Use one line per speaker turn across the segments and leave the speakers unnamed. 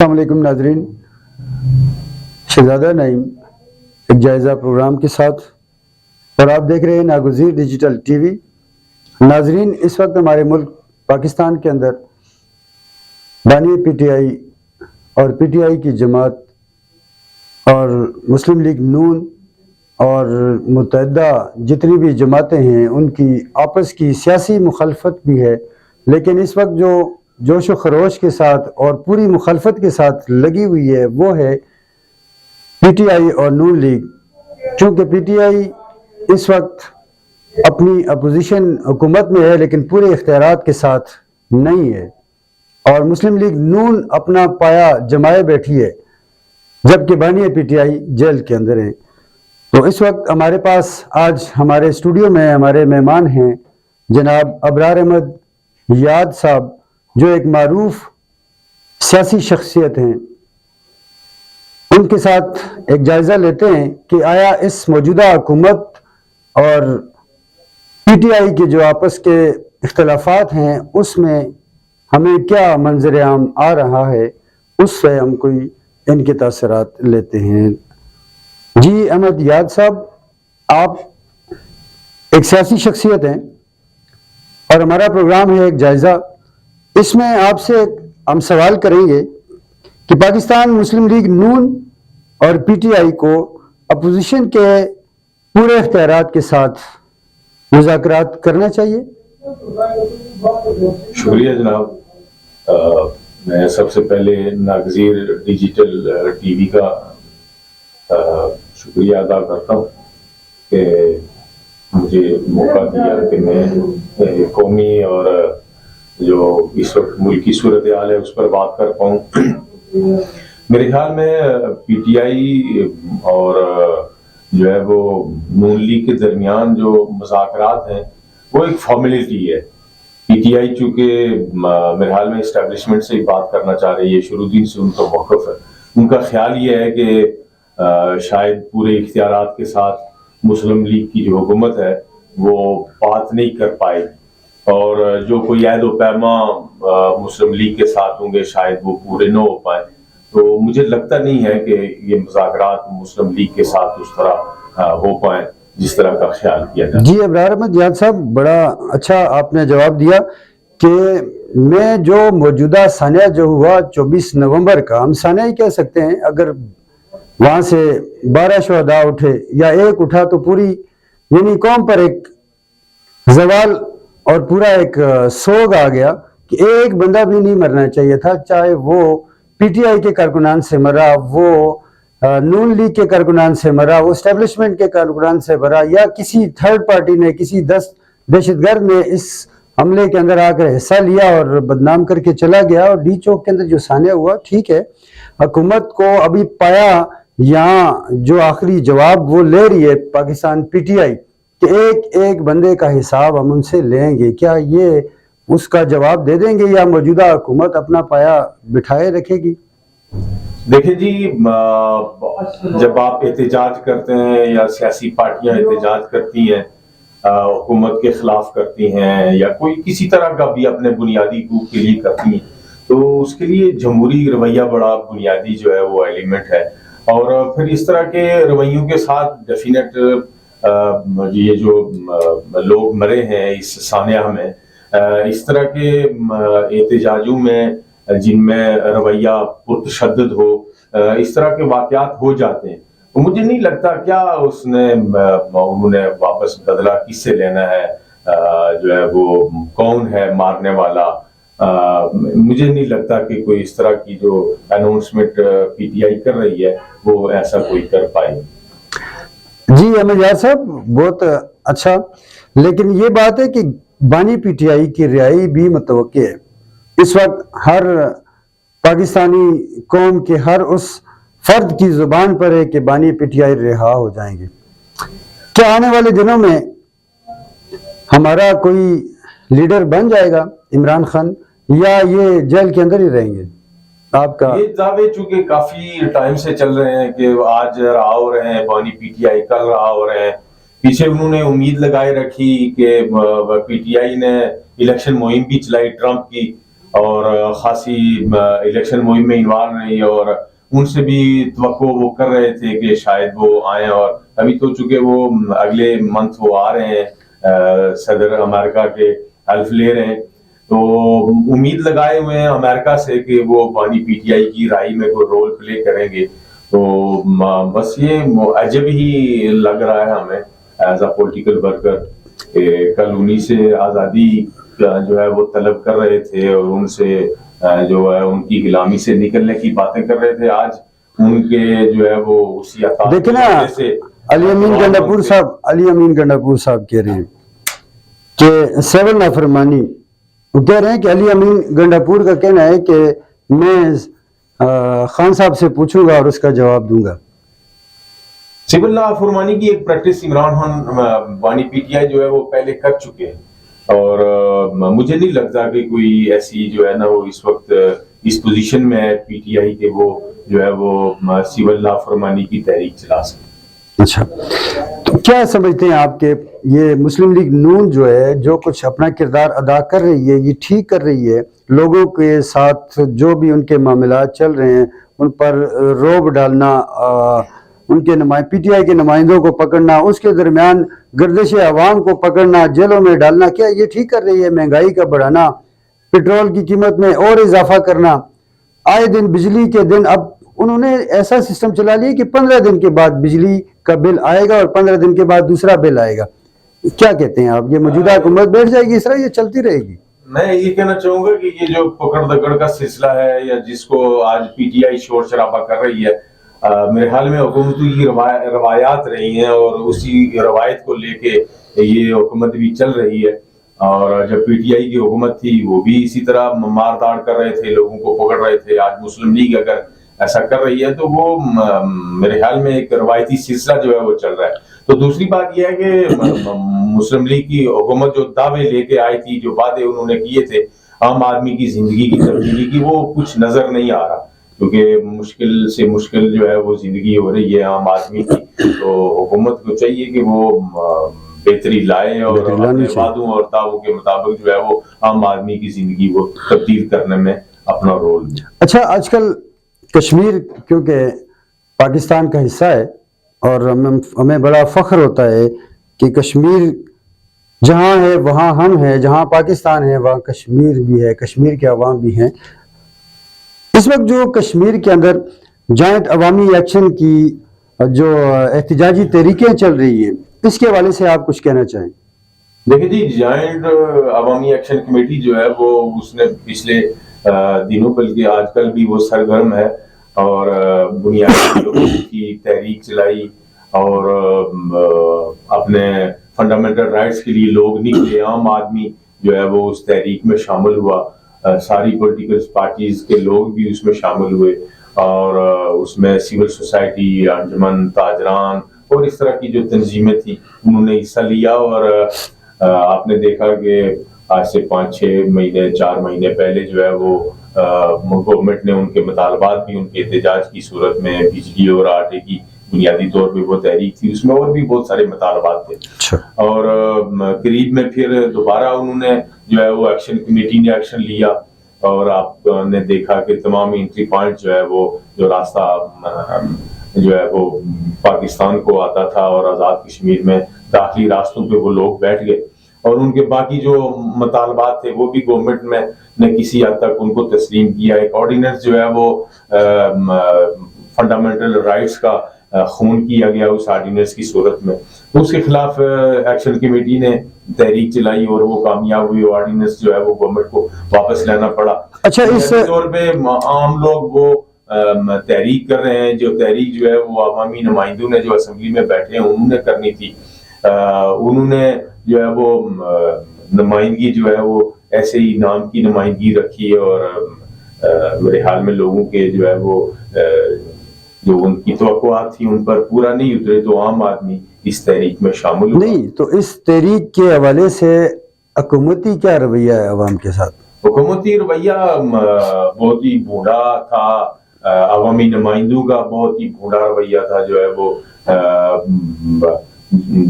السلام علیکم ناظرین، شہزادہ نعیم ایک جائزہ پروگرام کے ساتھ، اور آپ دیکھ رہے ہیں ناگزیر ڈیجیٹل ٹی وی۔ ناظرین، اس وقت ہمارے ملک پاکستان کے اندر بانی پی ٹی آئی اور پی ٹی آئی کی جماعت اور مسلم لیگ نون اور متحدہ جتنی بھی جماعتیں ہیں ان کی آپس کی سیاسی مخالفت بھی ہے، لیکن اس وقت جو جوش و خروش کے ساتھ اور پوری مخالفت کے ساتھ لگی ہوئی ہے وہ ہے پی ٹی آئی اور نون لیگ۔ چونکہ پی ٹی آئی اس وقت اپنی اپوزیشن حکومت میں ہے لیکن پورے اختیارات کے ساتھ نہیں ہے، اور مسلم لیگ نون اپنا پایا جمائے بیٹھی ہے، جبکہ بانی پی ٹی آئی جیل کے اندر ہے۔ تو اس وقت ہمارے پاس آج ہمارے اسٹوڈیو میں ہمارے مہمان ہیں جناب ابرار احمد یاد صاحب، جو ایک معروف سیاسی شخصیت ہیں۔ ان کے ساتھ ایک جائزہ لیتے ہیں کہ آیا اس موجودہ حکومت اور پی ٹی آئی کے جو آپس کے اختلافات ہیں اس میں ہمیں کیا منظر عام آ رہا ہے، اس سے ہم کوئی ان کے تاثرات لیتے ہیں۔ جی احمد یاد صاحب، آپ ایک سیاسی شخصیت ہیں اور ہمارا پروگرام ہے ایک جائزہ۔ اس میں آپ سے ہم سوال کریں گے کہ پاکستان مسلم لیگ نون اور پی ٹی آئی کو اپوزیشن کے پورے اختیارات کے ساتھ مذاکرات کرنا چاہیے؟
شکریہ جناب۔ میں سب سے پہلے ناگزیر ڈیجیٹل ٹی وی کا شکریہ ادا کرتا ہوں کہ مجھے موقع دیا کہ میں قومی اور جو اس وقت ملکی صورتحال ہے اس پر بات کر پاؤں۔ میرے خیال میں پی ٹی آئی اور جو ہے وہ نون لیگ کے درمیان جو مذاکرات ہیں وہ ایک فارمیلٹی ہے۔ پی ٹی آئی چونکہ میرے خیال میں اسٹیبلشمنٹ سے ہی بات کرنا چاہ رہی ہے، شروع دن سے ان کا موقف ہے، ان کا خیال یہ ہے کہ شاید پورے اختیارات کے ساتھ مسلم لیگ کی جو حکومت ہے وہ بات نہیں کر پائے، اور جو کوئی عہد و پیما مسلم لیگ کے ساتھ ہوں گے شاید وہ پورے نہ ہو پائیں۔ تو مجھے لگتا نہیں ہے کہ یہ مذاکرات مسلم لیگ کے ساتھ اس طرح ہو پائیں جس طرح کا خیال کیا جائے۔
جی ابرار احمد یاد صاحب، بڑا اچھا آپ نے جواب دیا کہ میں جو موجودہ سانحہ جو ہوا 24 نومبر کا، ہم سانحہ ہی کہہ سکتے ہیں، اگر وہاں سے 12 شہداء اٹھے یا ایک اٹھا تو پوری یعنی قوم پر ایک زوال اور پورا ایک سوگ آ گیا کہ ایک بندہ بھی نہیں مرنا چاہیے تھا، چاہے وہ پی ٹی آئی کے کارکنان سے مرا، وہ نون لیگ کے کارکنان سے مرا، وہ اسٹیبلشمنٹ کے کارکنان سے مرا، یا کسی تھرڈ پارٹی نے، کسی دہشت گرد نے اس حملے کے اندر آ کر حصہ لیا اور بدنام کر کے چلا گیا۔ اور ڈی چوک کے اندر جو سانحہ ہوا، ٹھیک ہے، حکومت کو ابھی پایا یہاں جو آخری جواب وہ لے رہی ہے پاکستان پی ٹی آئی کہ ایک ایک بندے کا حساب ہم ان سے لیں گے، کیا یہ اس کا جواب دے دیں گے یا موجودہ حکومت اپنا پایا بٹھائے رکھے گی؟
دیکھیں جی، جب آپ احتجاج کرتے ہیں یا سیاسی پارٹیاں احتجاج کرتی ہیں، حکومت کے خلاف کرتی ہیں یا کوئی کسی طرح کا بھی اپنے بنیادی حقوق کے لیے کرتی ہیں، تو اس کے لیے جمہوری رویہ بڑا بنیادی جو ہے وہ ایلیمنٹ ہے۔ اور پھر اس طرح کے رویوں کے ساتھ ڈیفینیٹ یہ جو لوگ مرے ہیں اس سانحہ میں، اس طرح کے احتجاجوں میں جن میں رویہ پرتشدد ہو، اس طرح کے واقعات ہو جاتے ہیں، تو مجھے نہیں لگتا کیا انہوں نے واپس بدلہ کس سے لینا ہے، جو ہے وہ کون ہے مارنے والا۔ مجھے نہیں لگتا کہ کوئی اس طرح کی جو اناؤنسمنٹ پی ٹی آئی کر رہی ہے وہ ایسا کوئی کر پائے۔
جی احمد یار صاحب، بہت اچھا، لیکن یہ بات ہے کہ بانی پی ٹی آئی کی رہائی بھی متوقع ہے۔ اس وقت ہر پاکستانی قوم کے ہر اس فرد کی زبان پر ہے کہ بانی پی ٹی آئی رہا ہو جائیں گے۔ کیا آنے والے دنوں میں ہمارا کوئی لیڈر بن جائے گا عمران خان، یا یہ جیل کے اندر ہی رہیں گے؟ آپ کا
یہ دعوے چونکہ کافی ٹائم سے چل رہے ہیں کہ آج رہا ہو رہے ہیں بانی پی ٹی آئی، کل رہا ہو رہے ہیں۔ پیچھے انہوں نے امید لگائے رکھی کہ پی ٹی آئی نے الیکشن مہم بھی چلائی ٹرمپ کی، اور خاصی الیکشن مہم میں انوالو رہی، اور ان سے بھی توقع وہ کر رہے تھے کہ شاید وہ آئیں، اور ابھی تو چونکہ وہ اگلے منتھ وہ آ رہے ہیں، صدر امریکہ کے حلف لے رہے ہیں، تو امید لگائے ہوئے ہیں امریکہ سے کہ وہ بانی پی ٹی آئی کی رہائی میں کوئی رول پلے کریں گے. تو بس یہ عجب ہی لگ رہا ہے ہمیں ایز اے پولیٹیکل ورکر کہ کل انہی سے آزادی جو ہے وہ طلب کر رہے تھے، اور ان سے جو ہے ان کی غلامی سے نکلنے کی باتیں کر رہے تھے، آج ان کے جو ہے وہ اسی عطا
دیکھیں نا، علی امین گنڈاپور صاحب کہہ رہے ہیں کہ سیون نافرمانی، وہ کہہ رہے ہیں کہ علی امین گنڈاپور کا کہنا ہے کہ میں خان صاحب سے پوچھوں گا اور اس کا جواب دوں گا.
سول نافرمانی کی ایک پریکٹس عمران خان بانی پی ٹی آئی جو ہے وہ پہلے کر چکے ہیں، اور مجھے نہیں لگتا کہ کوئی ایسی جو ہے نا وہ اس وقت اس پوزیشن میں ہے پی ٹی آئی کہ وہ جو ہے وہ سول نافرمانی کی تحریک چلا سکے.
اچھا، تو کیا سمجھتے ہیں آپ کہ یہ مسلم لیگ نون جو ہے جو کچھ اپنا کردار ادا کر رہی ہے، یہ ٹھیک کر رہی ہے؟ لوگوں کے ساتھ جو بھی ان کے معاملات چل رہے ہیں ان پر روب ڈالنا، ان کے پی ٹی آئی کے نمائندوں کو پکڑنا، اس کے درمیان گردش عوام کو پکڑنا، جیلوں میں ڈالنا، کیا یہ ٹھیک کر رہی ہے؟ مہنگائی کا بڑھانا، پیٹرول کی قیمت میں اور اضافہ کرنا، آئے دن بجلی کے دن، اب انہوں نے ایسا سسٹم چلا لیا کہ 15 دن کے بعد بجلی کا بل آئے گا اور 15 دن کے بعد دوسرا بل آئے گا. کیا کہتے ہیں آپ؟ یہ موجودہ حکومت بیٹھ جائے گی اس طرح، یہ چلتی رہے گی؟
میں یہ کہنا چاہوں گا کہ یہ جو پکڑ دکڑ کا سلسلہ ہے، یا جس کو آج پی ٹی آئی شور شرابہ کر رہی ہے، میرے خیال میں حکومتوں کی روایات رہی ہیں، اور اسی روایت کو لے کے یہ حکومت بھی چل رہی ہے. اور جب پی ٹی آئی کی حکومت تھی وہ بھی اسی طرح مار داڑ کر رہے تھے، لوگوں کو پکڑ رہے تھے. آج مسلم لیگ اگر ایسا کر رہی ہے تو وہ میرے خیال میں ایک روایتی سلسلہ جو ہے وہ چل رہا ہے. تو دوسری بات یہ ہے کہ مسلم لیگ کی حکومت جو دعوے لے کے آئی تھی، جو وعدے انہوں نے کیے تھے عام آدمی کی زندگی کی تبدیلی کی، وہ کچھ نظر نہیں آ رہا، کیونکہ مشکل سے مشکل جو ہے وہ زندگی ہو رہی ہے عام آدمی کی. تو حکومت کو چاہیے کہ وہ بہتری لائے اور اپنے وعدوں اور دعووں کے مطابق جو ہے وہ عام آدمی کی زندگی وہ تبدیل کرنے میں اپنا رول دے.
اچھا، آج کل کشمیر کیونکہ پاکستان کا حصہ ہے، اور ہمیں بڑا فخر ہوتا ہے کہ کشمیر جہاں ہے وہاں ہم ہیں، جہاں پاکستان ہے وہاں کشمیر بھی ہے، کشمیر کے عوام بھی ہیں. اس وقت جو کشمیر کے اندر جوائنٹ عوامی ایکشن کی جو احتجاجی تحریکیں چل رہی ہیں، اس کے حوالے سے آپ کچھ کہنا چاہیں؟
دیکھیں جی، جوائنٹ عوامی ایکشن کمیٹی جو ہے وہ اس نے پچھلے دنوں بلکہ آج کل بھی وہ سرگرم ہے، اور بنیادی لوگوں کی تحریک چلائی، اور اپنے فنڈامنٹل رائٹس کے لیے لوگ نکلے، عام آدمی جو ہے وہ اس تحریک میں شامل ہوا، ساری پولیٹیکل پارٹیز کے لوگ بھی اس میں شامل ہوئے، اور اس میں سول سوسائٹی، انجمن تاجران اور اس طرح کی جو تنظیمیں تھیں انہوں نے حصہ لیا. اور آپ نے دیکھا کہ آج سے 5-6 مہینے 4 مہینے پہلے جو ہے وہ گورنمنٹ نے ان کے مطالبات بھی، ان کے احتجاج کی صورت میں بجلی اور آٹے کی بنیادی طور پہ وہ تحریک تھی، اس میں اور بھی بہت سارے مطالبات تھے. اور قریب میں پھر دوبارہ انہوں نے جو ہے وہ ایکشن کمیٹی نے ایکشن لیا، اور آپ نے دیکھا کہ تمام انٹری پوائنٹ جو ہے وہ جو راستہ جو ہے وہ پاکستان کو آتا تھا اور آزاد کشمیر میں داخلی راستوں پہ وہ لوگ بیٹھ گئے، اور ان کے باقی جو مطالبات تھے وہ بھی گورنمنٹ میں نے کسی حد تک ان کو تسلیم کیا. ایک آرڈیننس جو ہے وہ فنڈامنٹل رائٹس کا خون کیا گیا اس آرڈیننس کی صورت میں، اس کے خلاف ایکشن کمیٹی نے تحریک چلائی اور وہ کامیاب ہوئی. آرڈیننس جو ہے وہ گورنمنٹ کو واپس لینا پڑا.
اچھا، اس
طور پہ عام لوگ وہ تحریک کر رہے ہیں، جو تحریک جو ہے وہ عوامی نمائندوں نے جو اسمبلی میں بیٹھے ہیں انہوں نے کرنی تھی. انہوں نے جو ہے وہ نمائندگی جو ہے وہ ایسے ہی نام کی نمائندگی رکھی، اور میرے حال میں لوگوں کے جو ہے وہ جو ان کی توقعات تھی ان پر پورا نہیں اترے، تو عام آدمی اس تحریک میں شامل ہوا.
نہیں تو اس تحریک کے حوالے سے حکومتی کیا رویہ ہے عوام کے ساتھ؟
حکومتی رویہ بہت ہی بھونڈا تھا، عوامی نمائندوں کا بہت ہی بھونڈا رویہ تھا. جو ہے وہ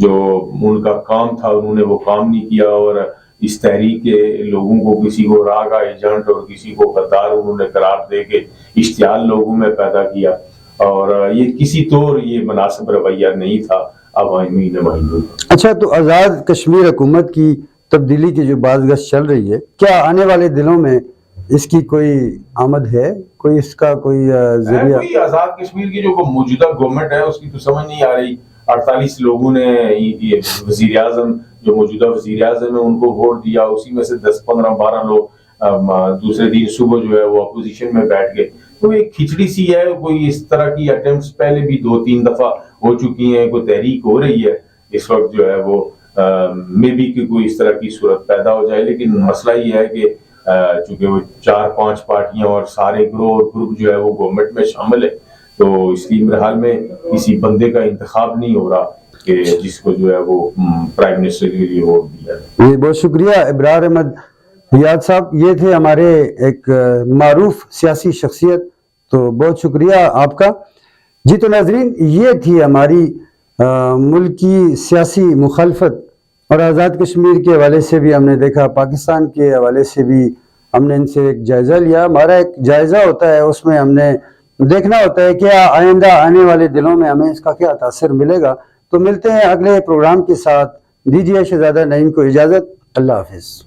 جو ان کا کام تھا انہوں نے وہ کام نہیں کیا، اور اس تحریک کے لوگوں کو کسی کو راہ کا ایجنٹ اور کسی کو غدار انہوں نے قرار دے کے اشتعال لوگوں میں پیدا کیا، اور یہ کسی طور یہ مناسب رویہ نہیں تھا عوامی نمائندوں۔
اچھا، تو آزاد کشمیر حکومت کی تبدیلی کی جو بات گشت چل رہی ہے، کیا آنے والے دنوں میں اس کی کوئی آمد ہے، کوئی اس کا کوئی ذریعہ؟
کوئی آزاد کشمیر کی جو موجودہ گورنمنٹ ہے اس کی تو سمجھ نہیں آ رہی۔ 48 لوگوں نے یہ وزیر اعظم جو موجودہ وزیر اعظم ہے ان کو ووٹ دیا، اسی میں سے 10 15 12 لوگ دوسرے دن صبح جو ہے وہ اپوزیشن میں بیٹھ گئے۔ تو ایک کھچڑی سی ہے، کوئی اس طرح کی اٹیمپٹس پہلے بھی 2-3 دفعہ ہو چکی ہیں، کوئی تحریک ہو رہی ہے اس وقت جو ہے وہ مے بی کہ کوئی اس طرح کی صورت پیدا ہو جائے، لیکن مسئلہ یہ ہے کہ چونکہ وہ 4-5 پارٹیاں اور سارے گروہ اور گروپ جو ہے وہ گورنمنٹ میں شامل ہے، تو اس کی حال میں کسی بندے کا انتخاب نہیں ہو رہا کہ جس کو جو ہے وہ پرائم منسٹر کے لیے ووٹ دیا ہے۔
جی بہت شکریہ ابرار احمد حیات صاحب، یہ تھے ہمارے ایک معروف سیاسی شخصیت، تو بہت شکریہ آپ کا۔ جی تو ناظرین، یہ تھی ہماری ملک کی سیاسی مخالفت، اور آزاد کشمیر کے حوالے سے بھی ہم نے دیکھا، پاکستان کے حوالے سے بھی ہم نے ان سے ایک جائزہ لیا۔ ہمارا ایک جائزہ ہوتا ہے، اس میں ہم نے دیکھنا ہوتا ہے کہ آئندہ آنے والے دنوں میں ہمیں اس کا کیا تاثر ملے گا۔ تو ملتے ہیں اگلے پروگرام کے ساتھ، دیجیے شہزادہ نعیم کو اجازت، اللہ حافظ۔